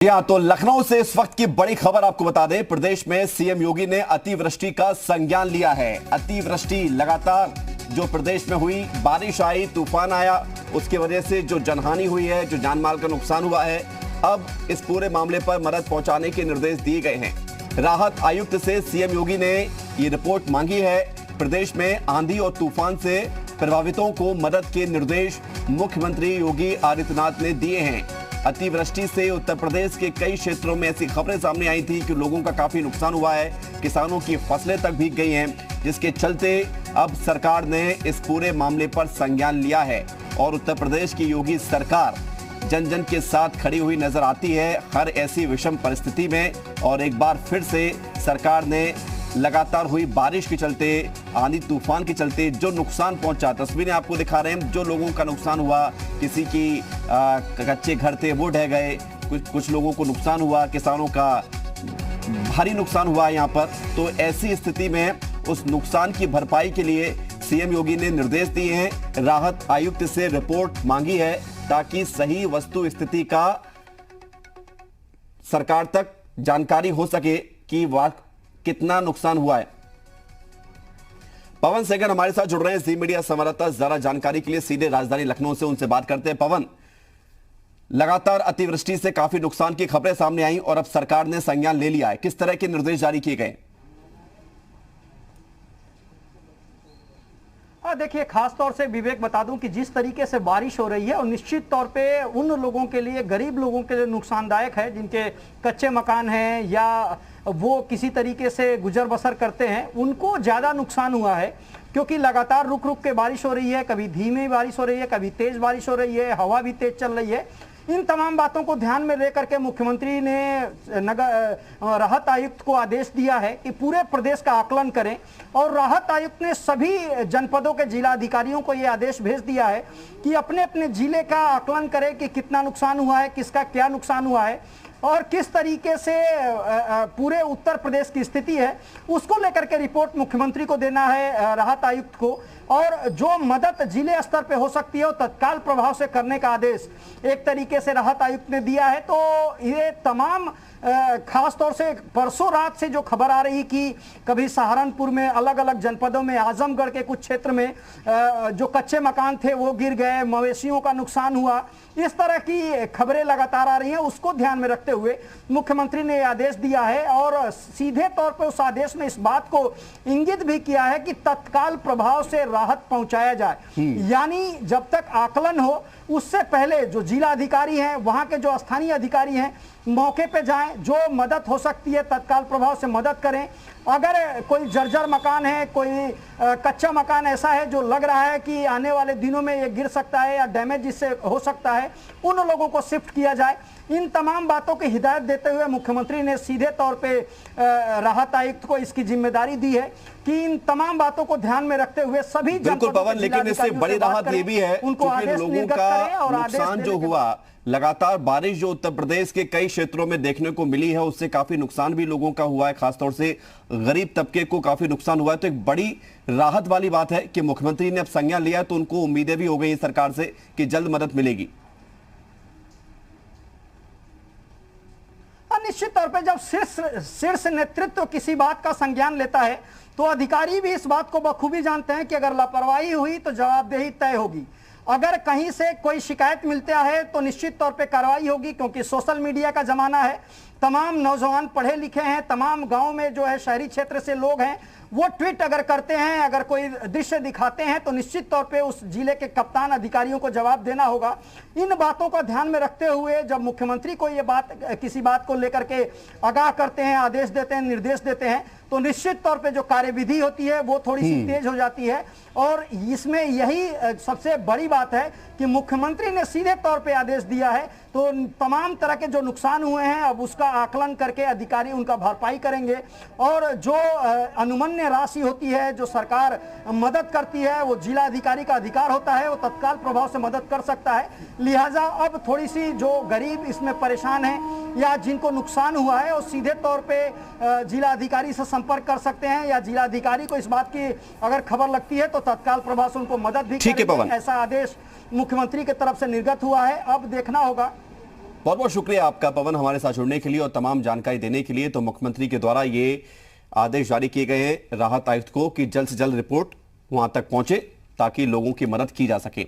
या तो लखनऊ से इस वक्त की बड़ी खबर आपको बता दें, प्रदेश में सीएम योगी ने अतिवृष्टि का संज्ञान लिया है। अतिवृष्टि लगातार जो प्रदेश में हुई, बारिश आई, तूफान आया, उसकी वजह से जो जनहानि हुई है, जो जान माल का नुकसान हुआ है, अब इस पूरे मामले पर मदद पहुंचाने के निर्देश दिए गए हैं। राहत आयुक्त से सीएम योगी ने ये रिपोर्ट मांगी है। प्रदेश में आंधी और तूफान से प्रभावितों को मदद के निर्देश मुख्यमंत्री योगी आदित्यनाथ ने दिए हैं। अतिवृष्टि से उत्तर प्रदेश के कई क्षेत्रों में ऐसी खबरें सामने आई थी कि लोगों का काफी नुकसान हुआ है, किसानों की फसलें तक भीग गई हैं, जिसके चलते अब सरकार ने इस पूरे मामले पर संज्ञान लिया है और उत्तर प्रदेश की योगी सरकार जन जन के साथ खड़ी हुई नजर आती है हर ऐसी विषम परिस्थिति में। और एक बार फिर से सरकार ने लगातार हुई बारिश के चलते, आंधी तूफान के चलते जो नुकसान पहुंचा, तस्वीरें आपको दिखा रहे हैं, जो लोगों का नुकसान हुआ, किसी की कच्चे घर थे वो ढह गए, कुछ लोगों को नुकसान हुआ, किसानों का भारी नुकसान हुआ यहाँ पर। तो ऐसी स्थिति में उस नुकसान की भरपाई के लिए सीएम योगी ने निर्देश दिए हैं, राहत आयुक्त से रिपोर्ट मांगी है ताकि सही वस्तु स्थिति का सरकार तक जानकारी हो सके कि कितना नुकसान हुआ है। पवन सेगर हमारे साथ जुड़ रहे हैं, जी मीडिया संवाददाता, जरा जानकारी के लिए सीधे राजधानी लखनऊ से उनसे बात करते हैं। पवन, लगातार अतिवृष्टि से काफी नुकसान की खबरें सामने आई और अब सरकार ने संज्ञान ले लिया है, किस तरह के निर्देश जारी किए गए? देखिए, खास तौर से विवेक बता दूं कि जिस तरीके से बारिश हो रही है और निश्चित तौर पे उन लोगों के लिए, गरीब लोगों के लिए नुकसानदायक है जिनके कच्चे मकान हैं या वो किसी तरीके से गुजर बसर करते हैं, उनको ज़्यादा नुकसान हुआ है क्योंकि लगातार रुक रुक के बारिश हो रही है। कभी धीमी बारिश हो रही है, कभी तेज बारिश हो रही है, हवा भी तेज चल रही है। इन तमाम बातों को ध्यान में लेकर के मुख्यमंत्री ने राहत आयुक्त को आदेश दिया है कि पूरे प्रदेश का आकलन करें और राहत आयुक्त ने सभी जनपदों के जिला अधिकारियों को यह आदेश भेज दिया है कि अपने अपने जिले का आकलन करें कि कितना नुकसान हुआ है, किसका क्या नुकसान हुआ है और किस तरीके से पूरे उत्तर प्रदेश की स्थिति है, उसको लेकर के रिपोर्ट मुख्यमंत्री को देना है, राहत आयुक्त को। और जो मदद जिले स्तर पे हो सकती है वो तत्काल प्रभाव से करने का आदेश एक तरीके से राहत आयुक्त ने दिया है। तो ये तमाम खास तौर से परसों रात से जो खबर आ रही कि कभी सहारनपुर में, अलग अलग जनपदों में, आजमगढ़ के कुछ क्षेत्र में जो कच्चे मकान थे वो गिर गए, मवेशियों का नुकसान हुआ, इस तरह की खबरें लगातार आ रही हैं। उसको ध्यान में रखते हुए मुख्यमंत्री ने आदेश दिया है और सीधे तौर पर उस आदेश में इस बात को इंगित भी किया है कि तत्काल प्रभाव से राहत पहुंचाया जाए। यानी जब तक आकलन हो उससे पहले जो जिला अधिकारी हैं, वहां के जो स्थानीय अधिकारी हैं, मौके पे जाएं, जो मदद हो सकती है तत्काल प्रभाव से मदद करें। अगर कोई जर्जर मकान है, कोई कच्चा मकान ऐसा है जो लग रहा है कि आने वाले दिनों में ये गिर सकता है या डैमेज इससे हो सकता है, उन लोगों को शिफ्ट किया जाए। इन तमाम बातों की हिदायत देते हुए मुख्यमंत्री ने सीधे तौर पे राहत आयुक्त को इसकी जिम्मेदारी दी है कि इन तमाम बातों को ध्यान में रखते हुए सभी, बिल्कुल पवन, लेकिन इससे बड़ी राहत ये भी है क्योंकि लोगों का नुकसान जो हुआ, लगातार बारिश जो उत्तर प्रदेश के कई क्षेत्रों में देखने को मिली है, उससे काफी नुकसान भी लोगों का हुआ है, खासतौर से गरीब तबके को काफी नुकसान हुआ है। तो एक बड़ी राहत वाली बात है कि मुख्यमंत्री ने अब संज्ञान लिया, तो उनको उम्मीदें भी हो गई सरकार से कि जल्द मदद मिलेगी। निश्चित तौर पे जब शीर्ष नेतृत्व किसी बात का संज्ञान लेता है तो अधिकारी भी इस बात को बखूबी जानते हैं कि अगर लापरवाही हुई तो जवाबदेही तय होगी। अगर कहीं से कोई शिकायत मिलता है तो निश्चित तौर पे कार्रवाई होगी, क्योंकि सोशल मीडिया का जमाना है। तमाम नौजवान पढ़े लिखे हैं, तमाम गांव में जो है शहरी क्षेत्र से लोग हैं, वो ट्वीट अगर करते हैं, अगर कोई दृश्य दिखाते हैं तो निश्चित तौर पे उस जिले के कप्तान अधिकारियों को जवाब देना होगा। इन बातों का ध्यान में रखते हुए जब मुख्यमंत्री को ये बात, किसी बात को लेकर के आगाह करते हैं, आदेश देते हैं, निर्देश देते हैं, तो निश्चित तौर पे जो कार्यविधि होती है वो थोड़ी सी तेज हो जाती है। और इसमें यही सबसे बड़ी बात है कि मुख्यमंत्री ने सीधे तौर पे आदेश दिया है, तो तमाम तरह के जो नुकसान हुए हैं अब उसका आकलन करके अधिकारी उनका भरपाई करेंगे और जो अनुमन्य राशि होती है, जो सरकार मदद करती है, वो जिला अधिकारी का अधिकार होता है, वो तत्काल प्रभाव से मदद कर सकता है। लिहाजा अब थोड़ी सी जो गरीब इसमें परेशान हैं या जिनको नुकसान हुआ है वो सीधे तौर पे जिला अधिकारी से संपर्क कर सकते हैं या जिला अधिकारी को इस बात की अगर खबर लगती है तो तत्काल प्रभाव से उनको मदद भी करेंगे। ऐसा आदेश मुख्यमंत्री की तरफ से निर्गत हुआ है। अब देखना होगा बहुत बहुत शुक्रिया आपका पवन, हमारे साथ जुड़ने के लिए और तमाम जानकारी देने के लिए। तो मुख्यमंत्री के द्वारा ये आदेश जारी किए गए हैं राहत आयुक्त को कि जल्द से जल्द रिपोर्ट वहां तक पहुंचे ताकि लोगों की मदद की जा सके।